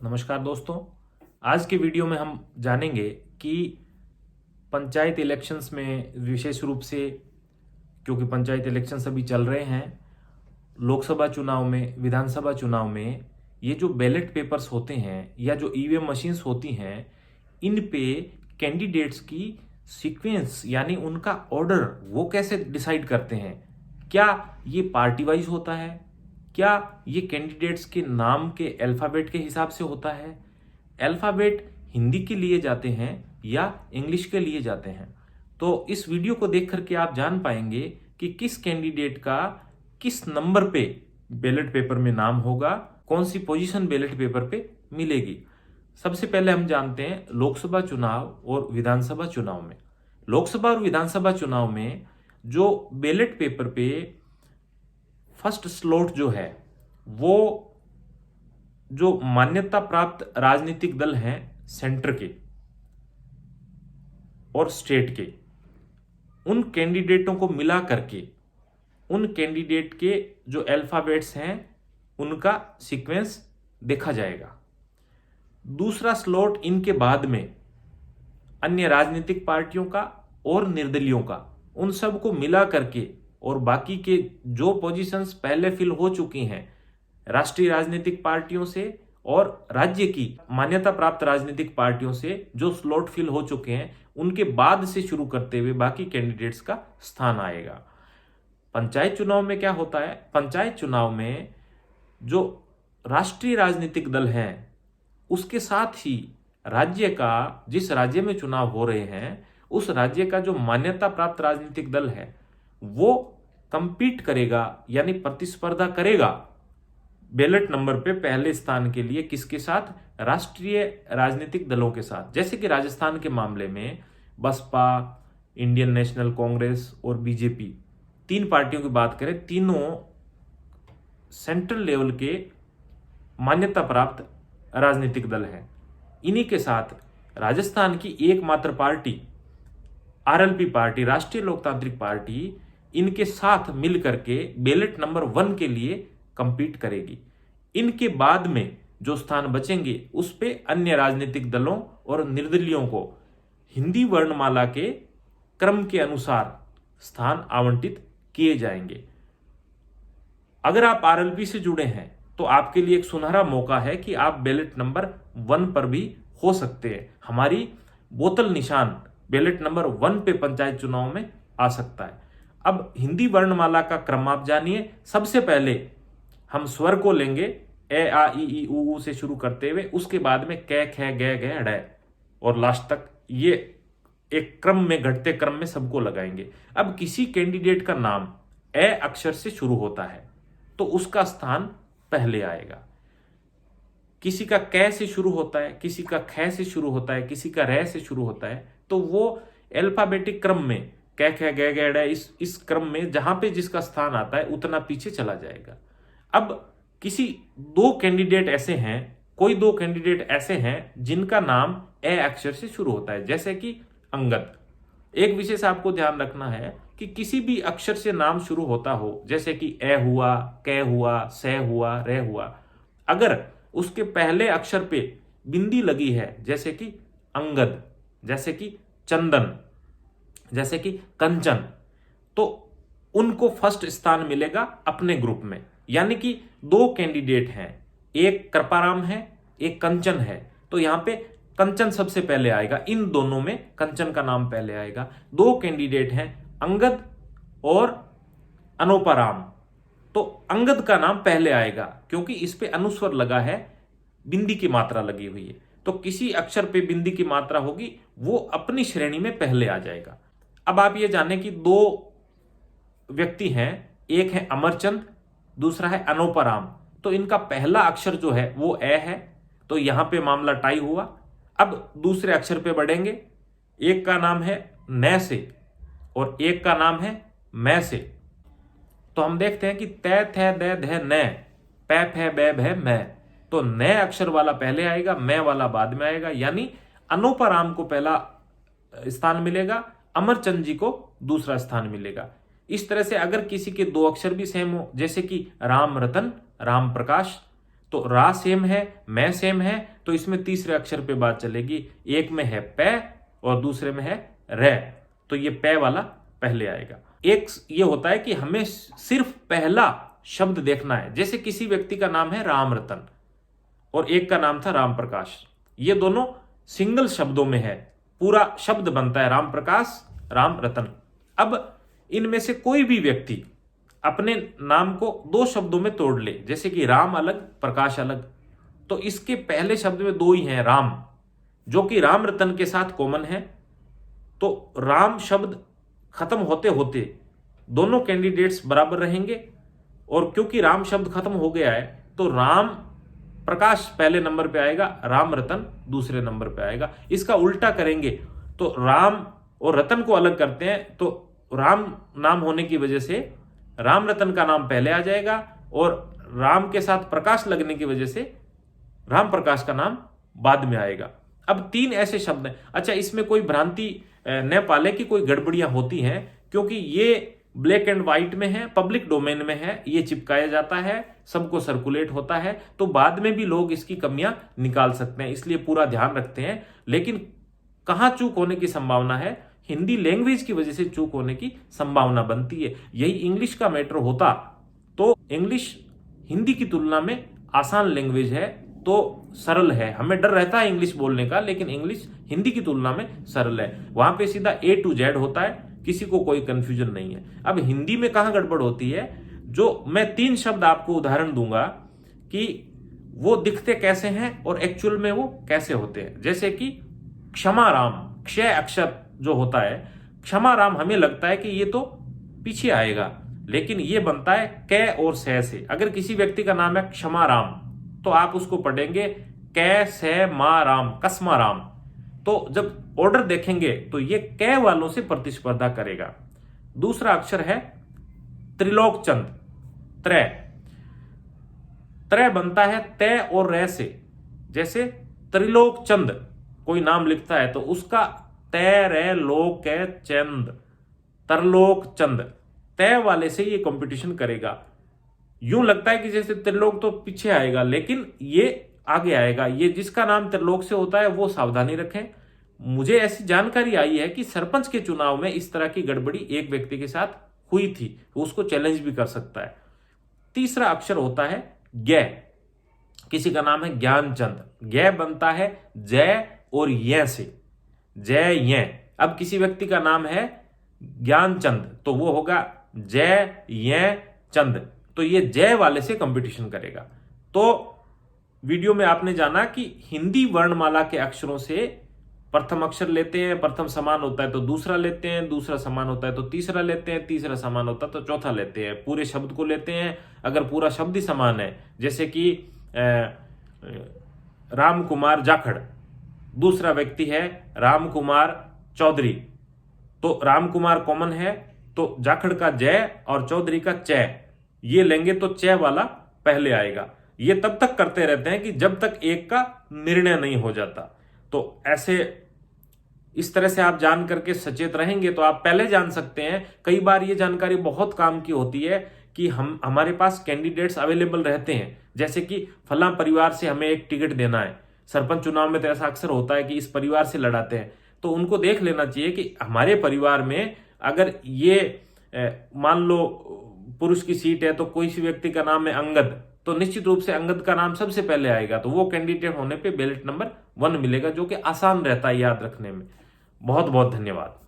नमस्कार दोस्तों। आज के वीडियो में हम जानेंगे कि पंचायत इलेक्शंस में विशेष रूप से, क्योंकि पंचायत इलेक्शंस अभी चल रहे हैं, लोकसभा चुनाव में, विधानसभा चुनाव में ये जो बैलेट पेपर्स होते हैं या जो ईवीएम मशीन्स होती हैं, इन पे कैंडिडेट्स की सीक्वेंस यानी उनका ऑर्डर वो कैसे डिसाइड करते हैं। क्या ये पार्टी वाइज होता है? क्या ये कैंडिडेट्स के नाम के अल्फ़ाबेट के हिसाब से होता है? अल्फ़ाबेट हिंदी के लिए जाते हैं या इंग्लिश के लिए जाते हैं? तो इस वीडियो को देख करके आप जान पाएंगे कि किस कैंडिडेट का किस नंबर पे बैलेट पेपर में नाम होगा, कौन सी पोजीशन बैलेट पेपर पे मिलेगी। सबसे पहले हम जानते हैं लोकसभा चुनाव और विधानसभा चुनाव में। लोकसभा और विधानसभा चुनाव में जो बैलेट पेपर पे फर्स्ट स्लॉट जो है, वो जो मान्यता प्राप्त राजनीतिक दल हैं सेंटर के और स्टेट के, उन कैंडिडेटों को मिला करके उन कैंडिडेट के जो अल्फाबेट्स हैं उनका सीक्वेंस देखा जाएगा। दूसरा स्लॉट इनके बाद में अन्य राजनीतिक पार्टियों का और निर्दलियों का, उन सब को मिला करके और बाकी के जो पोजीशंस पहले फिल हो चुकी हैं राष्ट्रीय राजनीतिक पार्टियों से और राज्य की मान्यता प्राप्त राजनीतिक पार्टियों से, जो स्लॉट फिल हो चुके हैं उनके बाद से शुरू करते हुए बाकी कैंडिडेट्स का स्थान आएगा। पंचायत चुनाव में क्या होता है? पंचायत चुनाव में जो राष्ट्रीय राजनीतिक दल हैं उसके साथ ही राज्य का, जिस राज्य में चुनाव हो रहे हैं उस राज्य का जो मान्यता प्राप्त राजनीतिक दल है वो कंपीट करेगा यानी प्रतिस्पर्धा करेगा बैलेट नंबर पे पहले स्थान के लिए। किसके साथ? राष्ट्रीय राजनीतिक दलों के साथ। जैसे कि राजस्थान के मामले में बसपा, इंडियन नेशनल कांग्रेस और बीजेपी, तीन पार्टियों की बात करें, तीनों सेंट्रल लेवल के मान्यता प्राप्त राजनीतिक दल हैं। इन्हीं के साथ राजस्थान की एकमात्र पार्टी आरएलपी पार्टी, राष्ट्रीय लोकतांत्रिक पार्टी, इनके साथ मिल करके बैलेट नंबर 1 के लिए कंपीट करेगी। इनके बाद में जो स्थान बचेंगे उस पे अन्य राजनीतिक दलों और निर्दलियों को हिंदी वर्णमाला के क्रम के अनुसार स्थान आवंटित किए जाएंगे। अगर आप आरएलपी से जुड़े हैं तो आपके लिए एक सुनहरा मौका है कि आप बैलेट नंबर 1 पर भी हो सकते हैं। हमारी बोतल निशान बैलेट नंबर 1 पे पंचायत चुनाव में आ सकता है। अब हिंदी वर्णमाला का क्रम आप जानिए। सबसे पहले हम स्वर को लेंगे, ए आ ई ई उ से शुरू करते हुए, उसके बाद में कै ख ग घ ड़ और लास्ट तक, ये एक क्रम में, घटते क्रम में सबको लगाएंगे। अब किसी कैंडिडेट का नाम ए अक्षर से शुरू होता है तो उसका स्थान पहले आएगा। किसी का कै से शुरू होता है, किसी का ख से शुरू होता है, किसी का रै से शुरू होता है, तो वो अल्फाबेटिक क्रम में कै ख ग घ ड़ इस क्रम में जहां पे जिसका स्थान आता है उतना पीछे चला जाएगा। अब किसी दो कैंडिडेट ऐसे हैं, कोई दो कैंडिडेट ऐसे हैं जिनका नाम ए अक्षर से शुरू होता है, जैसे कि अंगद। एक विशेष आपको ध्यान रखना है कि किसी भी अक्षर से नाम शुरू होता हो, जैसे कि ए हुआ, कै हुआ, से हुआ, रे हुआ, अगर उसके पहले अक्षर पे बिंदी लगी है, जैसे कि अंगद, जैसे कि चंदन, जैसे कि कंचन, तो उनको फर्स्ट स्थान मिलेगा अपने ग्रुप में। यानी कि दो कैंडिडेट हैं, एक कृपाराम है, एक कंचन है, तो यहां पे कंचन सबसे पहले आएगा। इन दोनों में कंचन का नाम पहले आएगा। दो कैंडिडेट हैं अंगद और अनोपाराम, तो अंगद का नाम पहले आएगा क्योंकि इस पे अनुस्वर लगा है, बिंदी की मात्रा लगी हुई है। तो किसी अक्षर पे बिंदी की मात्रा होगी वो अपनी श्रेणी में पहले आ जाएगा। अब आप ये जाने कि दो व्यक्ति हैं, एक है अमरचंद, दूसरा है अनोपाराम, तो इनका पहला अक्षर जो है वो ए है, तो यहां पे मामला टाई हुआ। अब दूसरे अक्षर पे बढ़ेंगे, एक का नाम है न से और एक का नाम है मैं से, तो हम देखते हैं कि तै थे दे धे न, पै फै बै भै मैं, तो न अक्षर वाला पहले आएगा, मैं वाला बाद में आएगा। यानी अनोपाराम को पहला स्थान मिलेगा, अमरचंद जी को दूसरा स्थान मिलेगा। इस तरह से अगर किसी के दो अक्षर भी सेम हो, जैसे कि राम रतन, राम प्रकाश, तो रा सेम है, मैं सेम है, तो इसमें तीसरे अक्षर पे बात चलेगी। एक में है पै और दूसरे में है रे, तो ये पै वाला पहले आएगा। एक ये होता है कि हमें सिर्फ पहला शब्द देखना है, जैसे किसी व्यक्ति का नाम है राम रतन और एक का नाम था राम प्रकाश, ये दोनों सिंगल शब्दों में है, पूरा शब्द बनता है राम प्रकाश राम रतन। अब इनमें से कोई भी व्यक्ति अपने नाम को दो शब्दों में तोड़ ले, जैसे कि राम अलग प्रकाश अलग, तो इसके पहले शब्द में दो ही हैं राम, जो कि राम रतन के साथ कॉमन है। तो राम शब्द खत्म होते होते दोनों कैंडिडेट्स बराबर रहेंगे, और क्योंकि राम शब्द खत्म हो गया है तो राम प्रकाश पहले नंबर पे आएगा, राम रतन दूसरे नंबर पे आएगा। इसका उल्टा करेंगे तो राम और रतन को अलग करते हैं, तो राम नाम होने की वजह से राम रतन का नाम पहले आ जाएगा, और राम के साथ प्रकाश लगने की वजह से राम प्रकाश का नाम बाद में आएगा। अब तीन ऐसे शब्द हैं। अच्छा, इसमें कोई भ्रांति न पाले कि कोई गड़बड़ियां होती हैं, क्योंकि ये ब्लैक एंड व्हाइट में है, पब्लिक डोमेन में है, ये चिपकाया जाता है, सबको सर्कुलेट होता है, तो बाद में भी लोग इसकी कमियां निकाल सकते हैं, इसलिए पूरा ध्यान रखते हैं। लेकिन कहां चूक होने की संभावना है? हिंदी लैंग्वेज की वजह से चूक होने की संभावना बनती है। यही इंग्लिश का मैटर होता तो इंग्लिश हिंदी की तुलना में आसान लैंग्वेज है, तो सरल है, हमें डर रहता है इंग्लिश बोलने का, लेकिन इंग्लिश हिंदी की तुलना में सरल है, वहां पे सीधा A to Z होता है, किसी को कोई कंफ्यूजन नहीं है। अब हिंदी में कहां गड़बड़ होती है, जो मैं तीन शब्द आपको उदाहरण दूंगा कि वो दिखते कैसे हैं और एक्चुअल में वो कैसे होते हैं। जैसे कि क्षमा राम, क्षय अक्षर जो होता है, क्षमा राम हमें लगता है कि ये तो पीछे आएगा, लेकिन ये बनता है कै और सै से। अगर किसी व्यक्ति का नाम है क्षमा राम तो आप उसको पढ़ेंगे कै सै मा राम, कसमा राम। तो जब ऑर्डर देखेंगे तो ये कै वालों से प्रतिस्पर्धा करेगा। दूसरा अक्षर है त्रिलोक चंद, त्रै, त्रै बनता है तै और रै से। जैसे त्रिलोक चंद कोई नाम लिखता है तो उसका तै रै लोक चंद, तरलोक चंद, तै वाले से ये कंपटीशन करेगा। यूं लगता है कि जैसे त्रिलोक तो पीछे आएगा, लेकिन ये आगे आएगा। ये जिसका नाम त्रिलोक से होता है वो सावधानी रखें। मुझे ऐसी जानकारी आई है कि सरपंच के चुनाव में इस तरह की गड़बड़ी एक व्यक्ति के साथ हुई थी, वो उसको चैलेंज भी कर सकता है। तीसरा अक्षर होता है गे, किसी का नाम है ज्ञानचंद, गे बनता है जय और ये से, जय ये। अब किसी व्यक्ति का नाम है ज्ञानचंद तो वो होगा जय ये चंद, तो ये जय वाले से कंपटीशन करेगा। तो वीडियो में आपने जाना कि हिंदी वर्णमाला के अक्षरों से प्रथम अक्षर लेते हैं, प्रथम समान होता है तो दूसरा लेते हैं, दूसरा समान होता है तो तीसरा लेते हैं, तीसरा समान होता है तो चौथा लेते हैं, पूरे शब्द को लेते हैं। अगर पूरा शब्द ही समान है, जैसे कि राम कुमार जाखड़, दूसरा व्यक्ति है राम कुमार चौधरी, तो राम कुमार कॉमन है तो जाखड़ का जय और चौधरी का चय, ये लेंगे तो चय वाला पहले आएगा। ये तब तक करते रहते हैं कि जब तक एक का निर्णय नहीं हो जाता। तो ऐसे इस तरह से आप जान करके सचेत रहेंगे तो आप पहले जान सकते हैं। कई बार ये जानकारी बहुत काम की होती है कि हमारे पास कैंडिडेट्स अवेलेबल रहते हैं, जैसे कि फला परिवार से हमें एक टिकट देना है। सरपंच चुनाव में तो ऐसा अक्सर होता है कि इस परिवार से लड़ाते हैं, तो उनको देख लेना चाहिए कि हमारे परिवार में अगर ये मान लो पुरुष की सीट है तो कोई सी व्यक्ति का नाम है अंगद, तो निश्चित रूप से अंगद का नाम सबसे पहले आएगा, तो वो कैंडिडेट होने पे बैलेट नंबर 1 मिलेगा, जो कि आसान रहता है याद रखने में। बहुत बहुत धन्यवाद।